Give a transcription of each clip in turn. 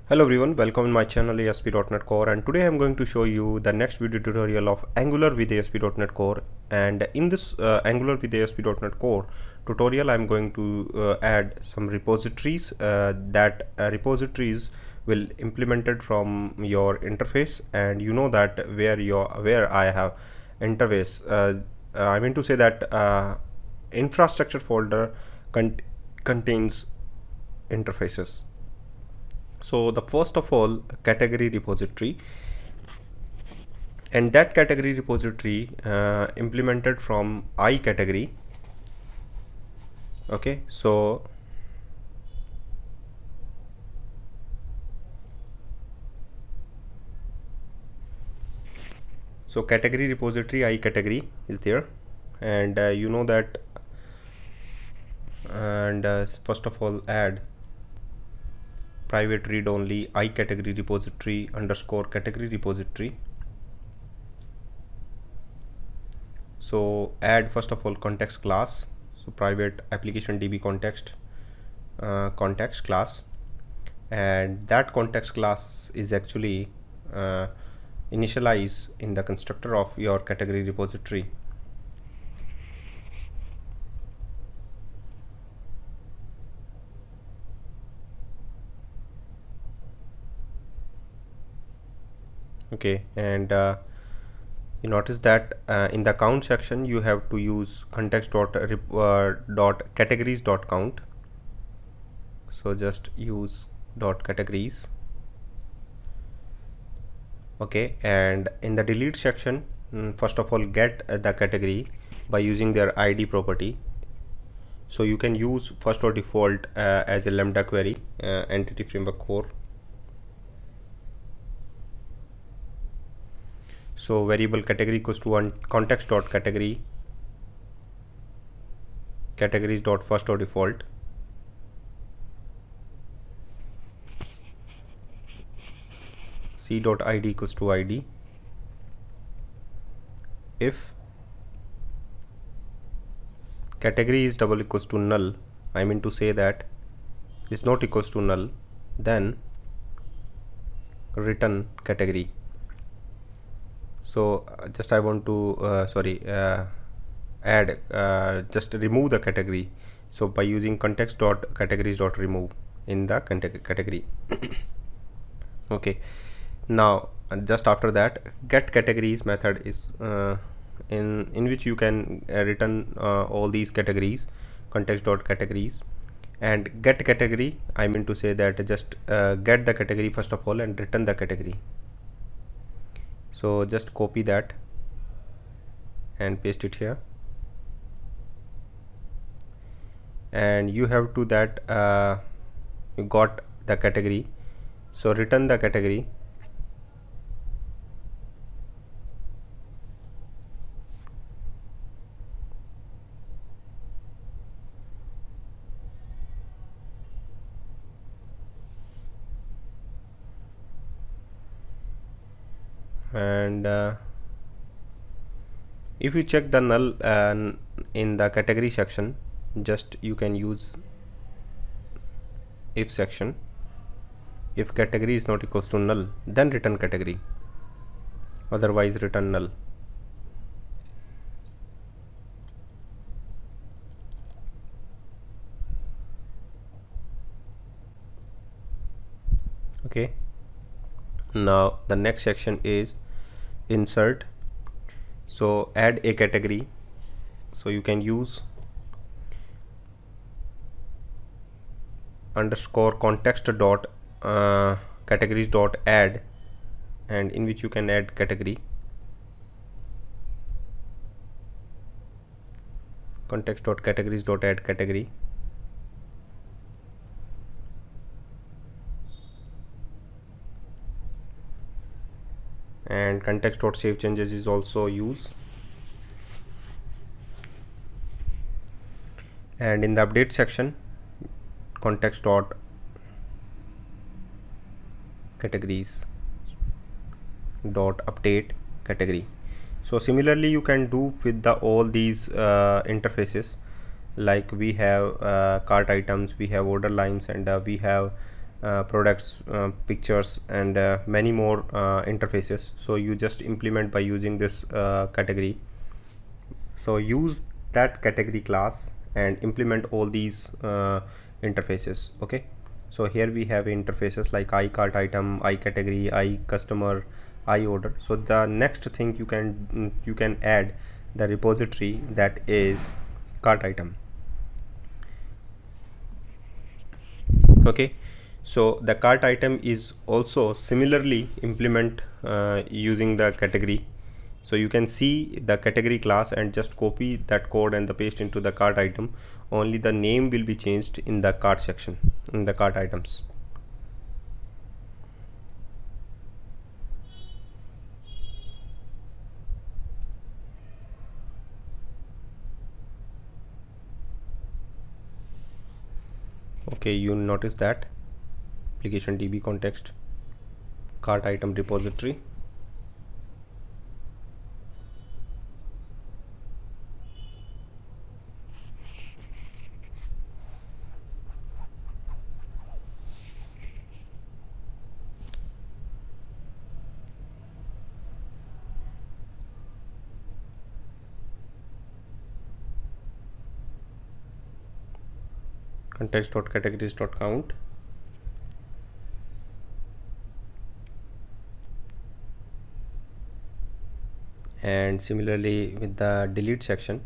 Hello everyone, welcome in my channel ASP.NET Core, and today I'm going to show you the next video tutorial of Angular with ASP.NET Core. And in this Angular with ASP.NET Core tutorial, I'm going to add some repositories. That repositories will implemented from your interface, and you know that where I have interface. I mean to say that infrastructure folder contains interfaces. So the first of all, category repository, and that category repository implemented from I category. Okay, so category repository I category is there, and you know that, and first of all add private read only I category repository underscore category repository. So add first of all context class, so private application DB context context class, and that context class is actually initialized in the constructor of your category repository. Okay, and you notice that in the count section you have to use context dot categories dot count. So just use dot categories. Okay, and in the delete section, first of all get the category by using their ID property. So you can use first or default as a lambda query, entity framework core. So variable category equals to one context dot category categories dot first or default. C dot ID equals to ID. If category is double equals to null, I mean to say that is not equals to null, then return category. So just I want to add just remove the category. So by using context dot categories dot remove in the category. Okay, now just after that get categories method is in which you can return all these categories context dot categories, and get category, I mean to say that just get the category first of all and return the category. So just copy that and paste it here, and you have to that you got the category, so return the category. And if you check the null in the category section, just you can use if section. If category is not equals to null, then return category, otherwise return null. Okay, now the next section is insert. So add a category, so you can use underscore context dot categories dot add, and in which you can add category, context dot categories dot add category. And context dot save changes is also used. And in the update section, context dot categories dot update category. So similarly you can do with the all these interfaces, like we have cart items, we have order lines, and we have products, pictures, and many more interfaces. So you just implement by using this category. So use that category class and implement all these interfaces. Okay, so here we have interfaces like iCart item, iCategory, iCustomer, iOrder. So the next thing you can add the repository that is cart item. Okay, so the cart item is also similarly implement using the category. So you can see the category class and just copy that code and the paste into the cart item. Only the name will be changed in the cart section, in the cart items. Okay, you notice that application DB context, cart item repository. Context.categories.count. And similarly with the delete section.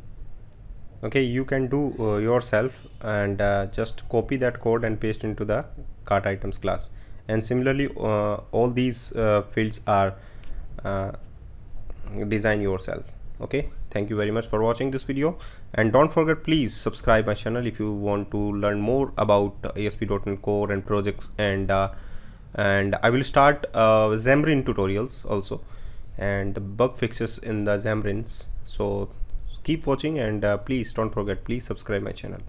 Okay, you can do yourself and just copy that code and paste into the cart items class. And similarly all these fields are design yourself. Okay, thank you very much for watching this video, and don't forget, please subscribe my channel if you want to learn more about ASP.NET Core and projects, and I will start Xamarin tutorials also and the bug fixes in the Xamarins. So keep watching, and please don't forget, please subscribe my channel.